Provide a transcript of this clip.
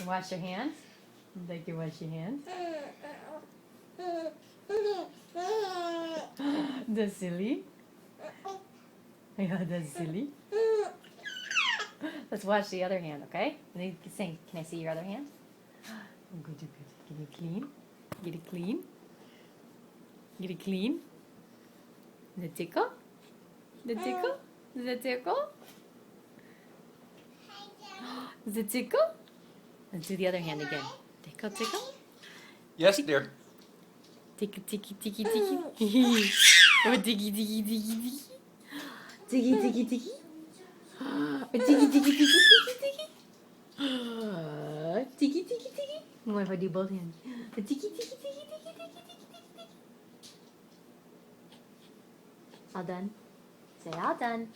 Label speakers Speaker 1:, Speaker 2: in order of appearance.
Speaker 1: Wash your hands. You'd like to wash your hands? That's silly. Yeah, that's silly. Let's wash the other hand, okay? And then you can sing. Can I see your other hand? Good, good. Get it clean. Get it clean. Get it clean. Does it tickle? Does it tickle? Does it tickle? Does it tickle? Let's do the other hand again. Tickle, tickle.
Speaker 2: Yes, dear.
Speaker 1: Tickle, ticky, ticky, ticky. Oh, ticky, ticky, ticky, ticky. Ticky, ticky, ticky. Ticky, ticky, ticky, ticky, ticky. Ticky, ticky, ticky. What if I do both hands? Ticky, ticky, ticky, ticky, ticky, ticky, ticky. All done. Say all done.